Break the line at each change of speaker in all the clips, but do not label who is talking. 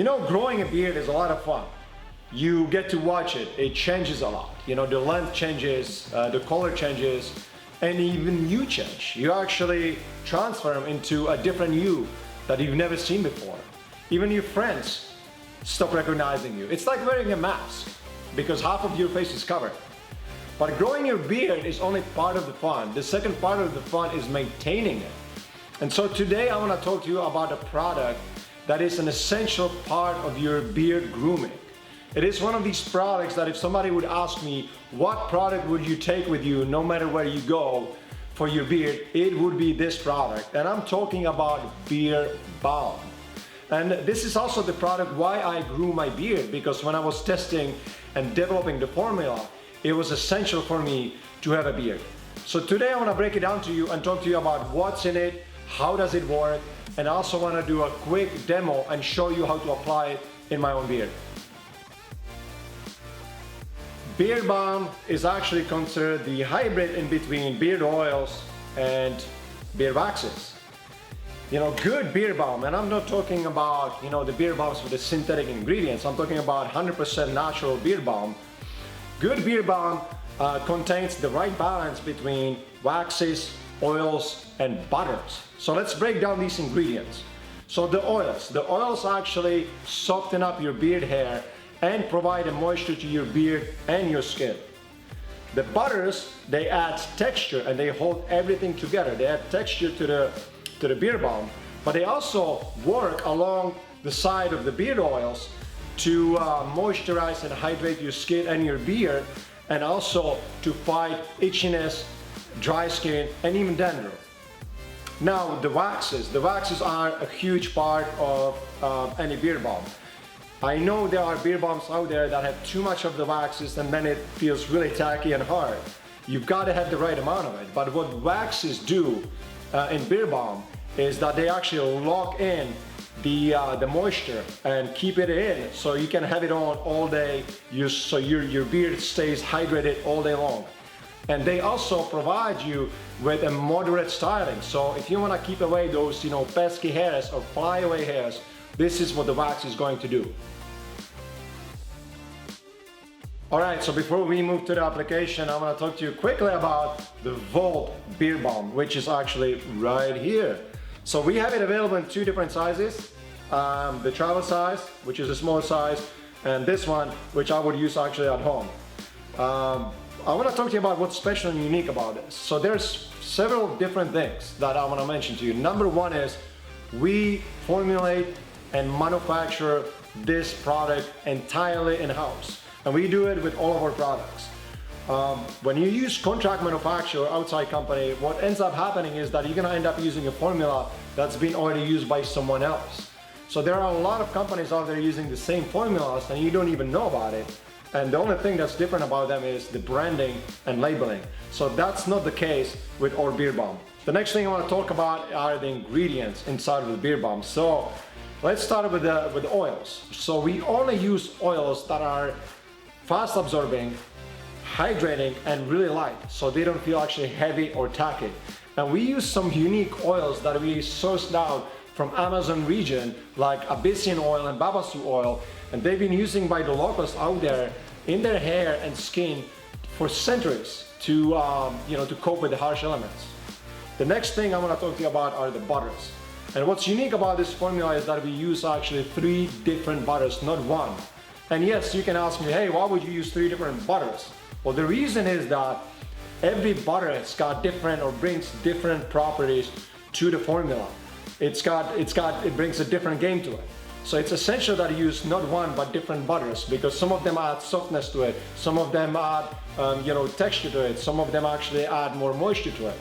You know, growing a beard is a lot of fun. You get to watch it. It changes a lot. You know, the length changes, the color changes, and even you change. You actually transform into a different you that you've never seen before. Even your friends stop recognizing you. It's like wearing a mask because half of your face is covered. But growing your beard is only part of the fun. The second part of the fun is maintaining it. And so today I want to talk to you about a product that is an essential part of your beard grooming. It is one of these products that if somebody would ask me, what product would you take with you no matter where you go for your beard, it would be this product. And I'm talking about Beard Balm. And this is also the product why I grew my beard, because when I was testing and developing the formula, it was essential for me to have a beard. So today I want to break it down to you and talk to you about what's in it, how does it work, and I also want to do a quick demo and show you how to apply it in my own beard. Beard Balm is actually considered the hybrid in between beard oils and beard waxes. You know, good beard balm, and I'm not talking about, you know, the beard balms with the synthetic ingredients. I'm talking about 100% natural beard balm. Good beard balm contains the right balance between waxes, oils, and butters. So let's break down these ingredients. So the oils actually soften up your beard hair and provide a moisture to your beard and your skin. The butters, they add texture and they hold everything together. They add texture to the beard balm, but they also work along the side of the beard oils to moisturize and hydrate your skin and your beard, and also to fight itchiness, dry skin, and even dandruff. Now the waxes are a huge part of any beard balm. I know there are beard balms out there that have too much of the waxes and then it feels really tacky and hard. You've got to have the right amount of it. But what waxes do in beard balm is that they actually lock in the moisture and keep it in, so you can have it on all day, so your beard stays hydrated all day long. And they also provide you with a moderate styling. So if you want to keep away those, you know, pesky hairs or flyaway hairs, this is what the wax is going to do. Alright, so before we move to the application, I want to talk to you quickly about the VOLT Beard Balm, which is actually right here. So we have it available in two different sizes. The travel size, which is a small size, and this one, which I would use actually at home. I want to talk to you about what's special and unique about this. So there's several different things that I want to mention to you. Number one is we formulate and manufacture this product entirely in-house, and we do it with all of our products. When you use contract manufacturer, outside company, what ends up happening is that you're gonna end up using a formula that's been already used by someone else. So there are a lot of companies out there using the same formulas and you don't even know about it. And the only thing that's different about them is the branding and labeling. So that's not the case with our beard balm. The next thing I want to talk about are the ingredients inside of the beard balm. So let's start with the oils. So we only use oils that are fast absorbing, hydrating, and really light, so they don't feel actually heavy or tacky. And we use some unique oils that we sourced out from Amazon region, like Abyssinian oil and Babasu oil, and they've been using by the locals out there in their hair and skin for centuries to to cope with the harsh elements. The next thing I want to talk to you about are the butters. And what's unique about this formula is that we use actually 3 different butters, not one. And yes, you can ask me, hey, why would you use 3 different butters? Well, the reason is that every butter has got different or brings different properties to the formula. It brings a different game to it. So it's essential that you use not one but different butters, because some of them add softness to it, some of them add texture to it, some of them actually add more moisture to it.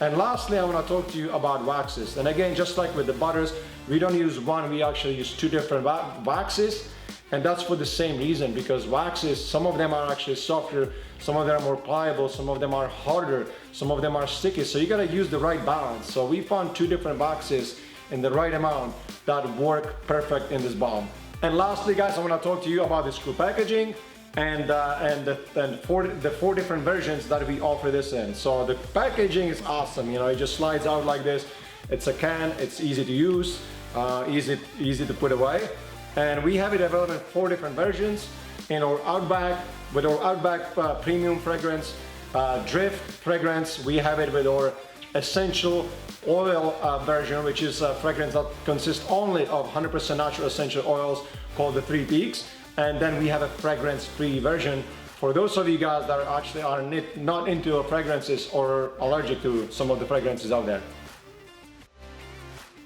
And lastly, I want to talk to you about waxes. And again, just like with the butters, we don't use one, we actually use 2 different waxes. And that's for the same reason, because waxes, some of them are actually softer, some of them are more pliable, some of them are harder, some of them are sticky. So you gotta use the right balance. So we found 2 different waxes in the right amount that work perfect in this balm. And lastly, guys, I wanna talk to you about the screw packaging and the 4 different versions that we offer this in. So the packaging is awesome. You know, it just slides out like this. It's a can, it's easy to use, easy to put away. And we have it available in 4 different versions. In our Outback, with our Outback premium fragrance, Drift fragrance, we have it with our essential oil version, which is a fragrance that consists only of 100% natural essential oils called the 3 Peaks. And then we have a fragrance-free version for those of you guys that are not into fragrances or allergic to some of the fragrances out there.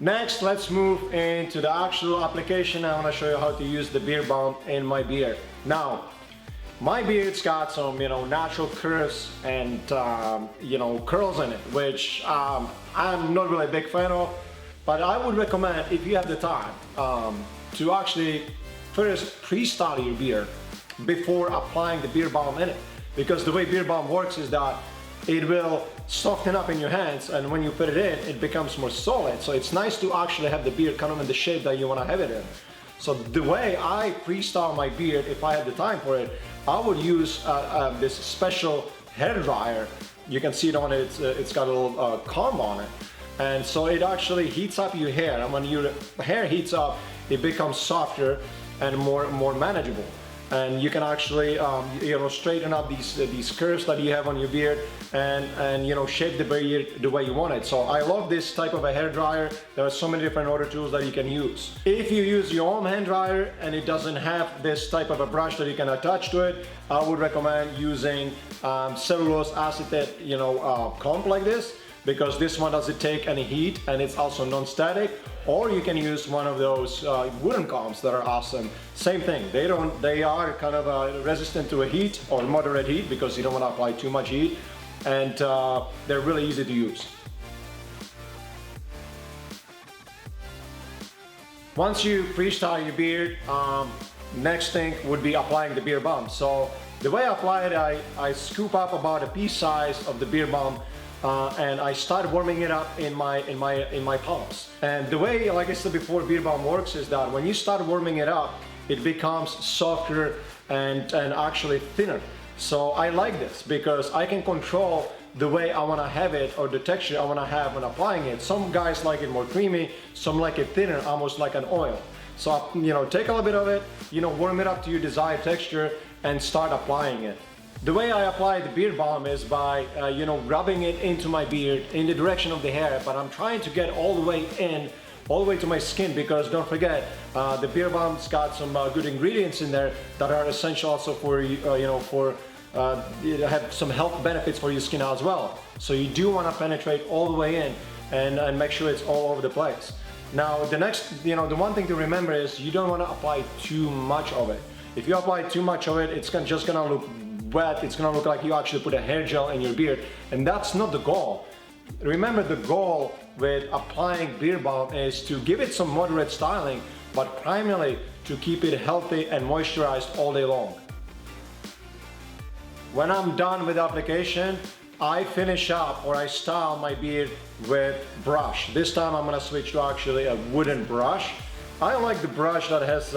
Next, let's move into the actual application. I want to show you how to use the beard balm in my beard. Now, my beard's got some, natural curves and, curls in it, which I'm not really a big fan of, but I would recommend, if you have the time, to actually first pre-style your beard before applying the beard balm in it. Because the way beard balm works is that it will soften up in your hands, and when you put it in, it becomes more solid. So it's nice to actually have the beard kind of in the shape that you want to have it in. So the way I pre-style my beard, if I had the time for it, I would use this special hair dryer. You can see it on it, it's got a little comb on it. And so it actually heats up your hair, and when your hair heats up, it becomes softer and more manageable. And you can actually straighten up these curves that you have on your beard and shape the beard the way you want it. So I love this type of a hair dryer. There are so many different other tools that you can use. If you use your own hand dryer and it doesn't have this type of a brush that you can attach to it, I would recommend using cellulose acetate comb like this, because this one doesn't take any heat and it's also non-static. Or you can use one of those wooden combs that are awesome. Same thing, they are kind of resistant to a heat or moderate heat, because you don't want to apply too much heat, and they're really easy to use. Once you pre-style your beard, next thing would be applying the beard balm. So the way I apply it, I scoop up about a pea size of the beard balm, and I start warming it up in my palms. And the way, like I said before, beard balm works is that when you start warming it up, it becomes softer and actually thinner. So I like this because I can control the way I want to have it, or the texture I want to have when applying it. Some guys like it more creamy, some like it thinner, almost like an oil. So take a little bit of it, warm it up to your desired texture and start applying it. The way I apply the beard balm is by, rubbing it into my beard in the direction of the hair, but I'm trying to get all the way in, all the way to my skin, because don't forget, the beard balm's got some good ingredients in there that are essential also for, have some health benefits for your skin as well. So you do want to penetrate all the way in and make sure it's all over the place. Now, the one thing to remember is you don't want to apply too much of it. If you apply too much of it, it's just gonna look wet, it's gonna look like you actually put a hair gel in your beard, and that's not the goal. Remember, the goal with applying beard balm is to give it some moderate styling, but primarily to keep it healthy and moisturized all day long. When I'm done with the application, I finish up, or I style my beard with brush. This time I'm gonna switch to actually a wooden brush. I like the brush that has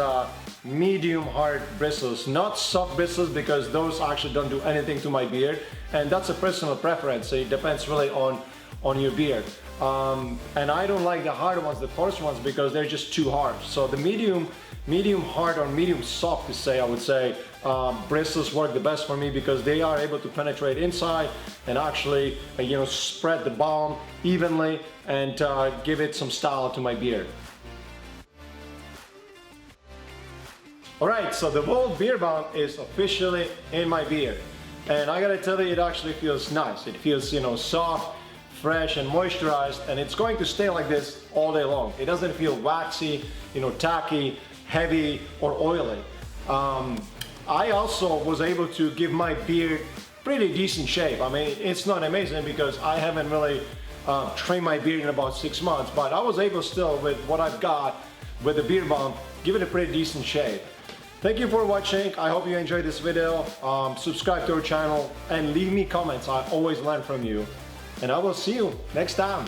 medium hard bristles, not soft bristles, because those actually don't do anything to my beard, and that's a personal preference, so it depends really on your beard. And I don't like the hard ones, the coarse ones, because they're just too hard. So the medium hard or medium soft, to say, I would say, bristles work the best for me, because they are able to penetrate inside and actually spread the balm evenly and give it some style to my beard. Alright, so the VOLT Beard Balm is officially in my beard, and I gotta tell you, it actually feels nice. It feels soft, fresh and moisturized, and it's going to stay like this all day long. It doesn't feel waxy, tacky, heavy or oily. I also was able to give my beard pretty decent shape. I mean, it's not amazing because I haven't really trimmed my beard in about 6 months, but I was able still, with what I've got with the beard balm, give it a pretty decent shape. Thank you for watching. I hope you enjoyed this video. Subscribe to our channel and leave me comments. I always learn from you. And I will see you next time.